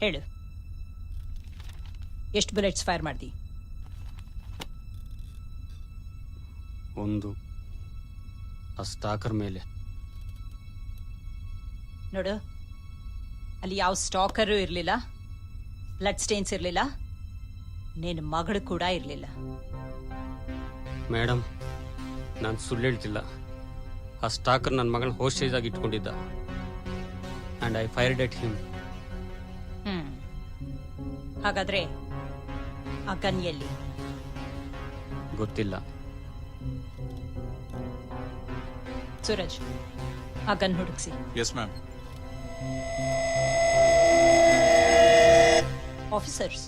ಹೇಳು, ಎಷ್ಟು bullets fire ಮಾಡ್ದಿ? ಒಂದು ಆ ಸ್ಟಾಕರ್ ಮೇಲೆ. ನೋಡು, ಅಲ್ಲಿ ಯಾವ ಸ್ಟಾಕರು ಇರಲಿಲ್ಲ, ಬ್ಲಡ್ ಸ್ಟೇನ್ಸ್ ಇರಲಿಲ್ಲ, ನಿನ್ನ ಮಗಳು ಕೂಡ ಇರಲಿಲ್ಲ. ಮೇಡಮ್, ನಾನು ಸುಳ್ಳು ಹೇಳ್ತಿಲ್ಲ. ಆ ಸ್ಟಾಕರ್ ನನ್ನ ಮಗಳ ಹೋಸ್ಟೇಜ್ ಆಗಿ ಇಟ್ಕೊಂಡಿದ್ದ. And I fired at him. ಹಾಗಾದ್ರೆ ಆ ಗನ್ ಎಲ್ಲಿ? ಗೊತ್ತಿಲ್ಲ. ಸೂರಜ್, ಆ ಗನ್ ಹುಡುಕ್ಸಿ. Yes ma'am. ಆಫೀಸರ್ಸ್,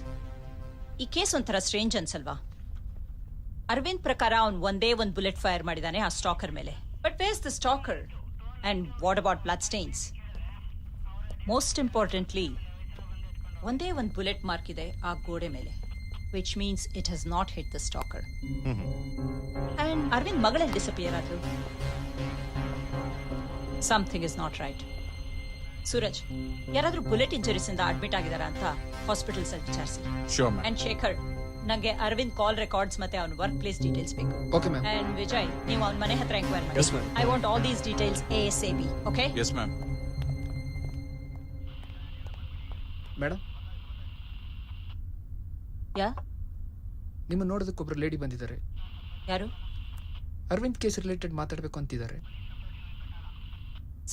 ಈ ಕೇಸ್ ಒಂಥರ ಸ್ಟ್ರೇಂಜ್ ಅನ್ಸಲ್ವಾ? ಅರವಿಂದ್ ಪ್ರಕಾರ ಅವ್ನು ಒಂದೇ ಒಂದು ಬುಲೆಟ್ ಫೈರ್ ಮಾಡಿದಾನೆ ಆ ಸ್ಟಾಕರ್ ಮೇಲೆ. But where's the stalker and what about blood stains? Most importantly, ಒಂದೇ ಒಂದು ಬುಲೆಟ್ ಮಾರ್ಕ್ ಇದೆ ಆ ಗೋಡೆ ಮೇಲೆ, which means it has not hit the stalker. And Arvind ಮಗಳಲ್ಲಿ ಡಿಸಪಿಯರ್ ಆದ್ರು. Something is not right. Suraj, ಯಾರಾದ್ರೂ ಬುಲೆಟ್ ಇಂಜರೀಸ್ ಇಂದ ಅಡ್ಮಿಟ್ ಆಗಿದಾರ ಅಂತ ಹಾಸ್ಪಿಟಲ್ಸ್ ಅಲ್ಲಿ ವಿಚಾರಿಸಿ. Sure ma'am. ಅಂಡ್ ಶೇಖರ್, ನಂಗೆ ಅರವಿಂದ್ ಕಾಲ್ ರೆಕಾರ್ಡ್ಸ್ ಮತ್ತೆ ಅವನ ವರ್ಕ್ ಪ್ಲೇಸ್ ಡೀಟೇಲ್ಸ್ ಬೇಕು. Okay ma'am. ಅಂಡ್ ವಿಜಯ್, ನೀವು ಅವನ ಮನೆ ಹತ್ರ ಎಂಕ್ವೈರ್ Yes, ಮಾಡಿ. ma'am. I want all these details ASAP. Okay? Yes ma'am. Madam, ಯಾ? ನಿಮ್ಮ ನೋಡೋದಕ್ಕೊಬ್ರು ಲೇಡಿ ಬಂದಿದ್ದಾರೆ. ಯಾರು? ಅರವಿಂದ್ ಕೇಸ್ ರಿಲೇಟೆಡ್ ಮಾತಾಡಬೇಕು ಅಂತಿದ್ದಾರೆ.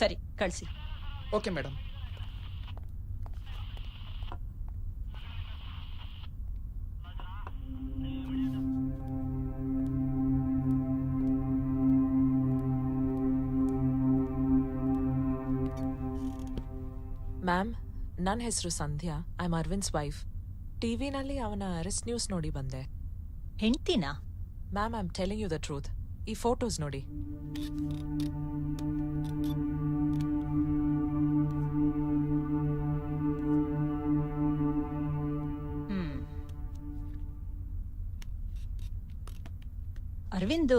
ಸರಿ, ಕಳಿಸಿ. Okay madam. ಮ್ಯಾಮ್, ನನ್ನ ಹೆಸರು Sandhya. I am Arvind's wife. ಟಿವಿನಲ್ಲಿ ಅವನ ಅರೆಸ್ಟ್ ನ್ಯೂಸ್ ನೋಡಿ ಬಂದೆ. ಹೆಂಡ್ತಿನಾ? Ma'am, I am telling you the truth. ಈ ಫೋಟೋಸ್ ನೋಡಿ. ಅರವಿಂದು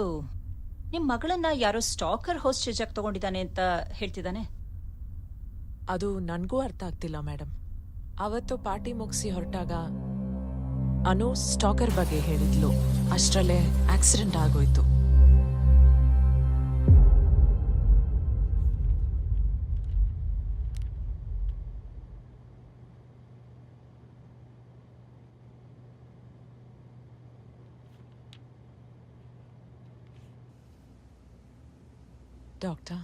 ನಿಮ್ ಮಗಳನ್ನ ಯಾರೋ ಸ್ಟಾಕರ್ ಹೋಸ್ಟೇಜ್ ಆಗಿ ತಗೊಂಡಿದ್ದಾನೆ ಅಂತ ಹೇಳ್ತಿದ್ದಾನೆ. ಅದು ನನಗೂ ಅರ್ಥ ಆಗ್ತಿಲ್ಲ ಮೇಡಮ್. ಅವತ್ತು ಪಾರ್ಟಿ ಮುಗಿಸಿ ಹೊರಟಾಗ ಅನು ಸ್ಟಾಕರ್ ಬಗ್ಗೆ ಹೇಳಿದ್ಲು. ಅಷ್ಟರಲ್ಲೇ ಆಕ್ಸಿಡೆಂಟ್ ಆಗೋಯ್ತು. Doctor,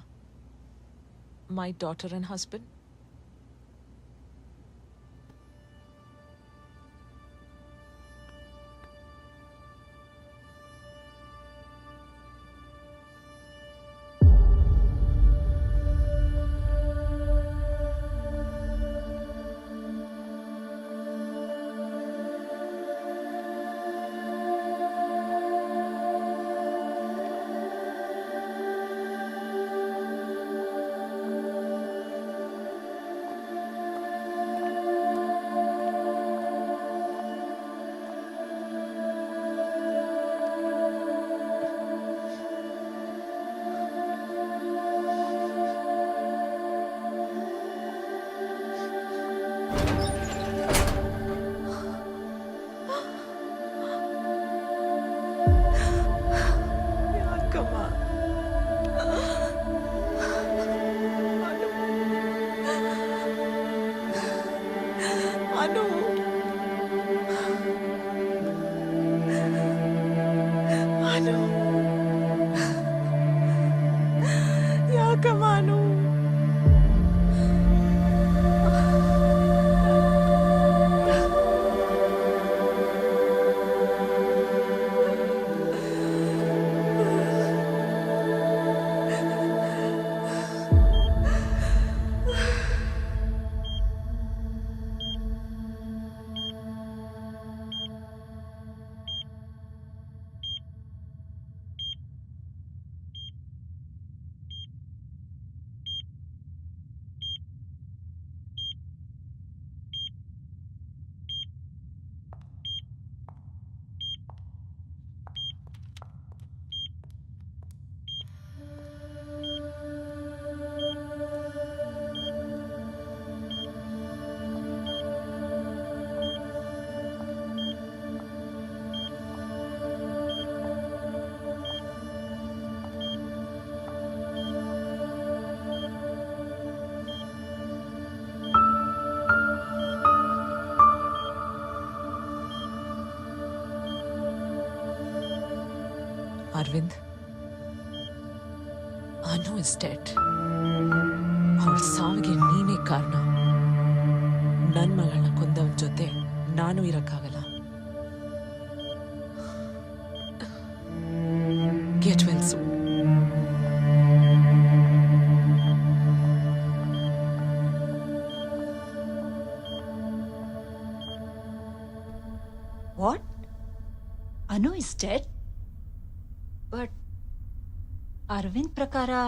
my daughter and husband. Arvind, Anu is dead. ಅವಳ ಸಾವಿಗೆ ನೀನೇ ಕಾರಣ. ನನ್ನ ಮಗಳನ್ನ ಕೊಂದವನ ಜೊತೆ ನಾನು ಇರಕ್ಕಾಗಲ್ಲ. Get well soon. What? Anu is dead? But Arvind Prakara,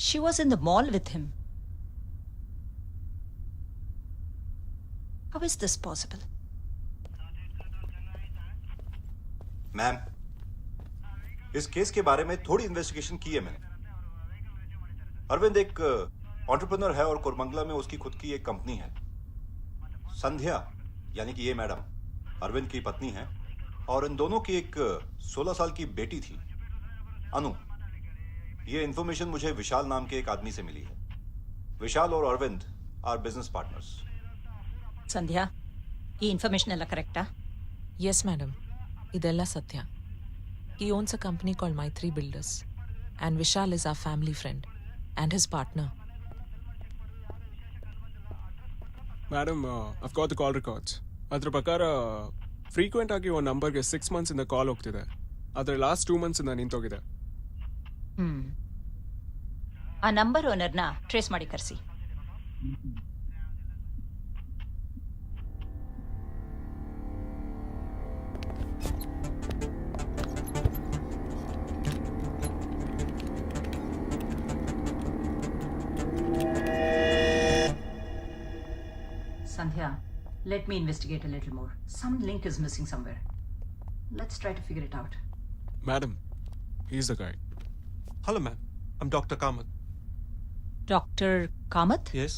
she was in the mall with him. How is this possible? Ma'am, इस केस के बारे में थोड़ी इन्वेस्टिगेशन की है मैंने. अरविंद एक एंटरप्रेन्योर है और कोरमंगला में उसकी खुद की एक कंपनी है. संध्या यानी कि ये मैडम अरविंद की पत्नी है और इन दोनों की एक 16 साल की बेटी थी, अनु. ये इन्फॉर्मेशन मुझे विशाल नाम के एक आदमी से मिली है. विशाल और अरविंद आर बिजनेस पार्टनर्स. ಸಂಧ್ಯಾ, ಈ ಇನ್ಫಾರ್ಮೇಶನ್ ಎಲ್ಲ ಕರೆಕ್ಟಾ? ಎಸ್ ಮೇಡಮ್, ಇದೆಲ್ಲ ಸತ್ಯ. He owns a company called Maitri Builders, and Vishal is our family friend and his partner. Madam, I've got the call records. ಅದ್ರ ಪ್ರಕಾರ ಫ್ರೀಕ್ವೆಂಟ್ ಆಗಿ ಒಂದು ನಂಬರ್ಗೆ 6 months ಇಂದ ಕಾಲ್ ಹೋಗ್ತಿದೆ. ಆದರೆ ಲಾಸ್ಟ್ 2 months ಇಂದ ನಿಂತೋಗಿದೆ. ಆ ನಂಬರ್ ಓನರ್ನ ಟ್ರೇಸ್ ಮಾಡಿ ಕರೆಸಿ. Sandhya, let me investigate a little more. Some link is missing somewhere. Let's try to figure it out. Madam, he's the guy. Hello, ma'am. I'm Dr. Kamath. Dr. Kamath? Yes?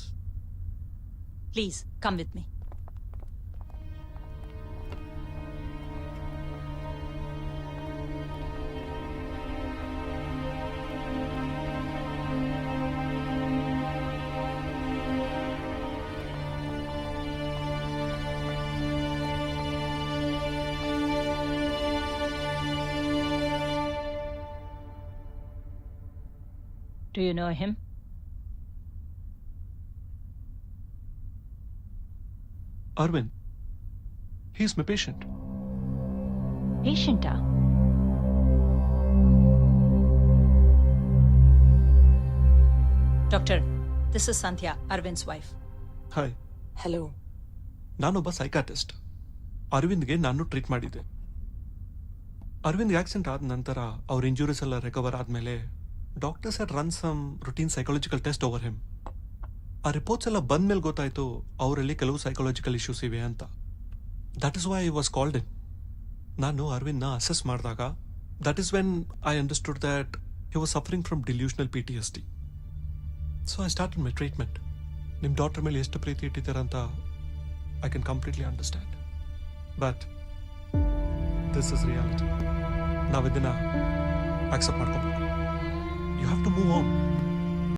Please, come with me. Do you know him? Arvind. He's my patient. Patient? Doctor, this is Sandhya, Arvind's wife. Hi. Hello. ನಾನೊಬ್ಬ ಸೈಕಾಟಿಸ್ಟ್. ಅರವಿಂದ್ಗೆ ನಾನು treat ಮಾಡಿದ್ದೆ. ಅರವಿಂದ್ಗೆ accident ಆದ ನಂತರ ಅವ್ರ injuries ಎಲ್ಲ recover ಆದಮೇಲೆ doctors had run some routine psychological test over him. ಆ reports ಎಲ್ಲ ಬಂದ ಮೇಲೆ ಗೊತ್ತಾಯಿತು ಅವರಲ್ಲಿ ಕೆಲವು ಸೈಕಾಲಜಿಕಲ್ ಇಶ್ಯೂಸ್ ಇವೆ ಅಂತ. That is why I was called in. ನಾನು ಅರವಿಂದ್ನ ಅಸೆಸ್ ಮಾಡಿದಾಗ that is when I understood that he was suffering from delusional PTSD. So I started my treatment. ನಿಮ್ಮ ಡಾಕ್ಟರ್ ಮೇಲೆ ಎಷ್ಟು ಪ್ರೀತಿ ಇಟ್ಟಿದ್ದೀರಂತ I can completely understand. But this is reality. ನಾವು ಇದನ್ನ ಆಕ್ಸೆಪ್ಟ್ ಮಾಡ್ಕೋಬೇಕು. You have to move on.